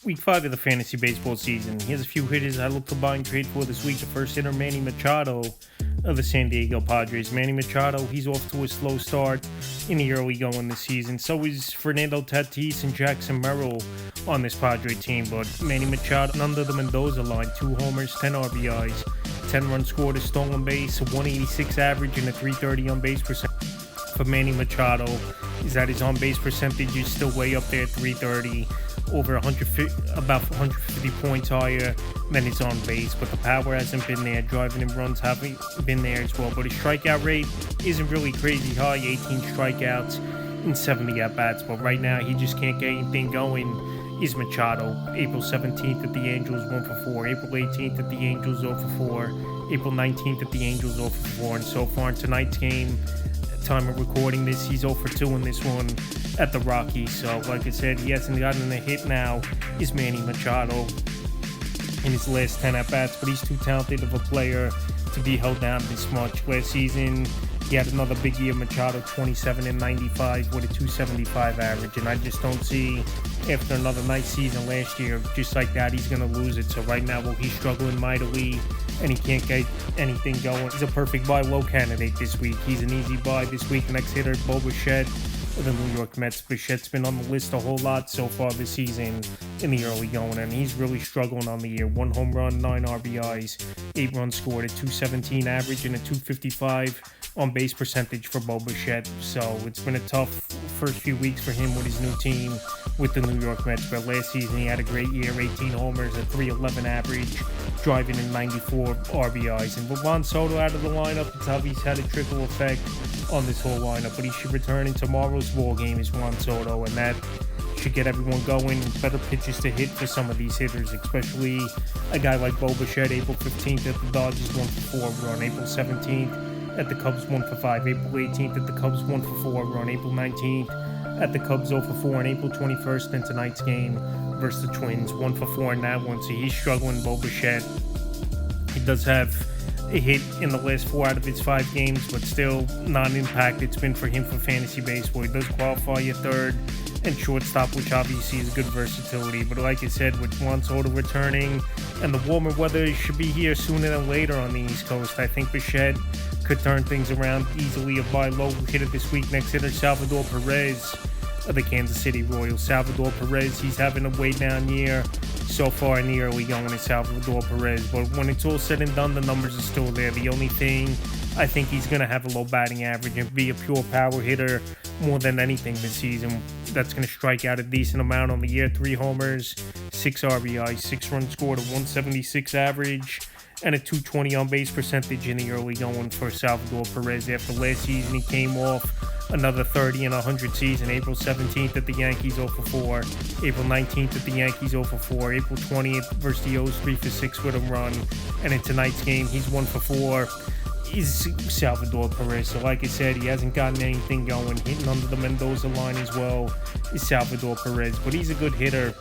Week 5 of the fantasy baseball season. Here's a few hitters I look to buy and trade for this week. The first hitter, Manny Machado of the San Diego Padres. Manny Machado, he's off to a slow start in the early going this season. So is Fernando Tatis and Jackson Merrill on this Padre team. But Manny Machado under the Mendoza line, 2 homers, 10 RBIs, 10 runs scored, a stolen base, a 186 average, and a 330 on base percent. For Manny Machado is that his on-base percentage is still way up there at 330, over 150, about 150 points higher than his on base, but the power hasn't been there. Driving and runs haven't been there as well, but his strikeout rate isn't really crazy high, 18 strikeouts in 70 at-bats, but right now he just can't get anything going. Is Machado. April 17th at the Angels, 1 for 4. April 18th at the Angels, 0 for 4. April 19th at the Angels, 0 for 4. And so far in tonight's game, time of recording this, he's 0 for 2 in this one at the Rockies. So, like I said, he hasn't gotten a hit now. Is Manny Machado in his last 10 at-bats, but he's too talented of a player to be held down this much. Last season, he had another big year. Machado 27 and 95 with a 275 average, and I just don't see, after another nice season last year, just like that, he's going to lose it. So right now, he's struggling mightily and he can't get anything going. He's a perfect buy low candidate this week. He's an easy buy this week. Next hitter, Bo Bichette of the New York Mets. Bichette's been on the list a whole lot so far this season in the early going, and he's really struggling on the year. 1 home run, 9 RBIs, 8 runs scored, a 217 average, and a 255 on base percentage for Bo Bichette. So it's been a tough first few weeks for him with his new team with the New York Mets. But last season he had a great year, 18 homers, a 311 average, driving in 94 RBIs. And with Juan Soto out of the lineup, it's obvious had a trickle effect on this whole lineup. But he should return in tomorrow's ball game is Juan Soto, and that should get everyone going. Better pitches to hit for some of these hitters, especially a guy like Bo Bichette. April 15th at the Dodgers, 1 for 4 run. April 17th at the Cubs, 1 for 5. April 18th at the Cubs, 1 for 4 run. April 19th at the Cubs, 0 for 4. And April 21st in tonight's game versus the Twins, 1 for 4 in that one. So he's struggling, Bo Bichette. He does have a hit in the last 4 out of his 5 games, but still non-impact it's been for him for fantasy baseball. He does qualify at third and shortstop, which obviously is good versatility. But like I said, with Juan Soto returning and the warmer weather should be here sooner than later on the East Coast, I think Bichette could turn things around easily. A buy low hitter this week. Next hitter, Salvador Perez of the Kansas City Royals. Salvador Perez, he's having a way down year so far in the early going in Salvador Perez, but when it's all said and done, the numbers are still there. The only thing, I think he's going to have a low batting average and be a pure power hitter more than anything this season. That's going to strike out a decent amount on the year. 3 homers, 6 RBIs, 6 runs scored, a 176 average, and a 220 on base percentage in the early going for Salvador Perez. After last season, he came off another 30 and 100 season. April 17th at the Yankees, 0 for 4. April 19th at the Yankees, 0 for 4. April 20th versus the O's, 3 for 6 with a run. And in tonight's game, he's 1 for 4. Is Salvador Perez. So like I said, he hasn't gotten anything going. Hitting under the Mendoza line as well is Salvador Perez. But he's a good hitter,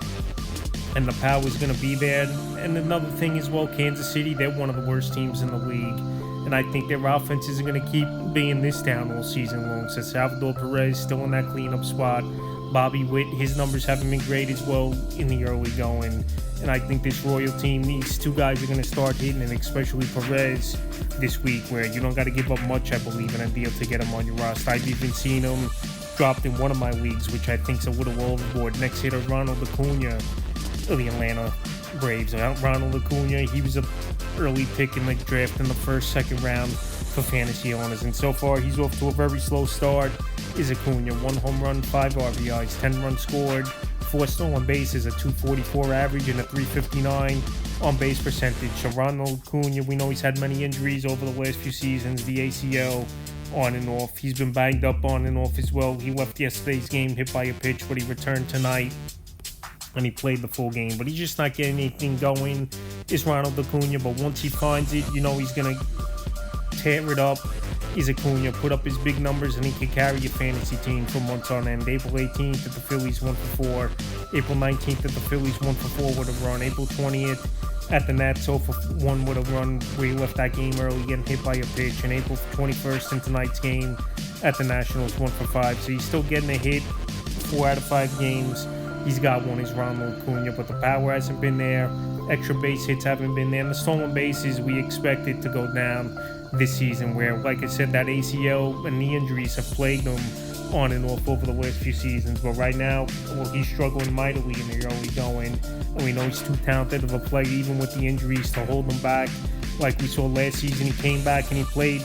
and the power is going to be there. And another thing as well, Kansas City, they're one of the worst teams in the league. And I think their offense is going to keep being this down all season long. So Salvador Perez still in that cleanup spot. Bobby Witt, his numbers haven't been great as well in the early going. And I think this Royal team, these 2 guys are going to start hitting, and especially Perez this week, where you don't got to give up much, I believe, in a deal to get him on your roster. I've even seen him dropped in one of my leagues, which I think is a little overboard. Next hitter, Ronald Acuna of the Atlanta Braves. Ronald Acuna, he was an early pick in the draft in the first, second round for fantasy owners, and so far he's off to a very slow start. Is Acuna, 1 home run, 5 RBIs, 10 runs scored, 4 stolen bases, a 244 average, and a 359 on base percentage. So Ronald Acuna, we know he's had many injuries over the last few seasons, the ACL on and off. He's been banged up on and off as well. He left yesterday's game hit by a pitch, but he returned tonight and he played the full game. But he's just not getting anything going, is Ronald Acuna. But once he finds it, you know he's going to tear it up. Is Acuna, put up his big numbers, and he can carry your fantasy team for months on end. April 18th at the Phillies, 1 for 4. April 19th at the Phillies, 1 for 4 with a run. April 20th at the Nats, 0 for 1 with a run, where he left that game early, getting hit by a pitch. And April 21st in tonight's game at the Nationals, 1 for 5. So he's still getting a hit 4 out of 5 games. he's got one is Ronald Acuna, but the power hasn't been there. Extra base hits haven't been there. And the stolen bases, we expect it to go down this season, where, like I said, that ACL and knee injuries have plagued him on and off over the last few seasons. But right now, well, he's struggling mightily in the early going. And we know he's too talented of a player, even with the injuries, to hold him back. Like we saw last season, he came back and he played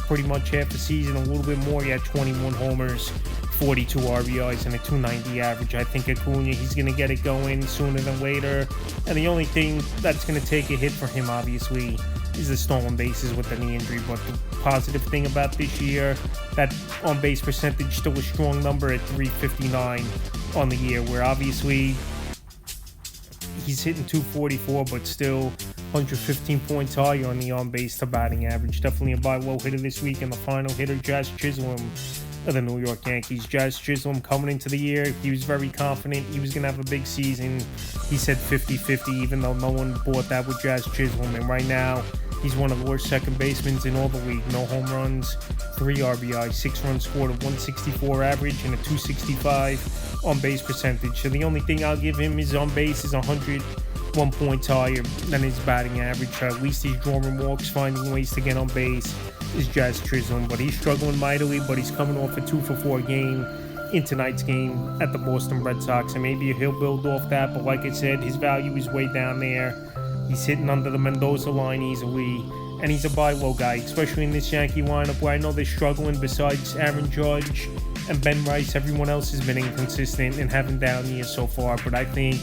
pretty much half the season, a little bit more. He had 21 homers, 42 RBIs, and a 290 average. I think Acuna, he's going to get it going sooner than later. And the only thing that's going to take a hit for him, obviously, is the stolen bases with the knee injury. But the positive thing about this year, that on-base percentage still a strong number at .359 on the year, where obviously he's hitting .244, but still 115 points higher on the on-base to batting average. Definitely a buy-low hitter this week. And the final hitter, Jazz Chisholm of the New York Yankees. Jazz Chisholm coming into the year, he was very confident he was going to have a big season. He said 50-50, even though no one bought that with Jazz Chisholm. And right now, he's one of the worst second basemen in all the league. No home runs, 3 RBI, 6 runs scored, a 164 average, and a 265 on-base percentage. So the only thing I'll give him is on base is 101 points higher than his batting average. So at least he's drawing walks, finding ways to get on base, is Jazz Chisholm. But he's struggling mightily, but he's coming off a 2-for-4 game in tonight's game at the Boston Red Sox. And maybe he'll build off that, but like I said, his value is way down there. He's hitting under the Mendoza line easily, and he's a buy-low guy, especially in this Yankee lineup where I know they're struggling. Besides Aaron Judge and Ben Rice, everyone else has been inconsistent and having down years so far. But I think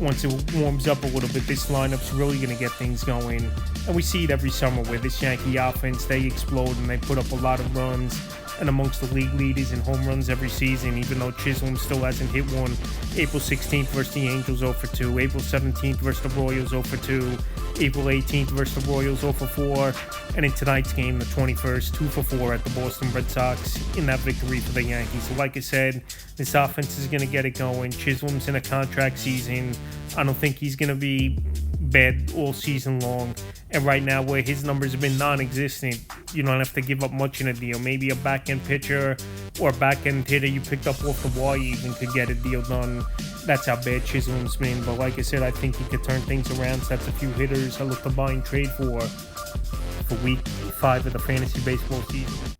once it warms up a little bit, this lineup's really going to get things going. And we see it every summer where this Yankee offense, they explode and they put up a lot of runs, and amongst the league leaders in home runs every season, even though Chisholm still hasn't hit one. April 16th versus the Angels, 0-for-2. April 17th versus the Royals, 0-for-2. April 18th versus the Royals, 0-for-4. And in tonight's game, the 21st, 2-for-4 at the Boston Red Sox in that victory for the Yankees. So like I said, this offense is going to get it going. Chisholm's in a contract season. I don't think he's going to be bad all season long. And right now, where his numbers have been non-existent, you don't have to give up much in a deal. Maybe a back-end pitcher or a back-end hitter you picked up off the wire even could get a deal done. That's how bad Chisholm's been. But like I said, I think he could turn things around. So that's a few hitters I look to buy and trade for week 5 of the fantasy baseball season.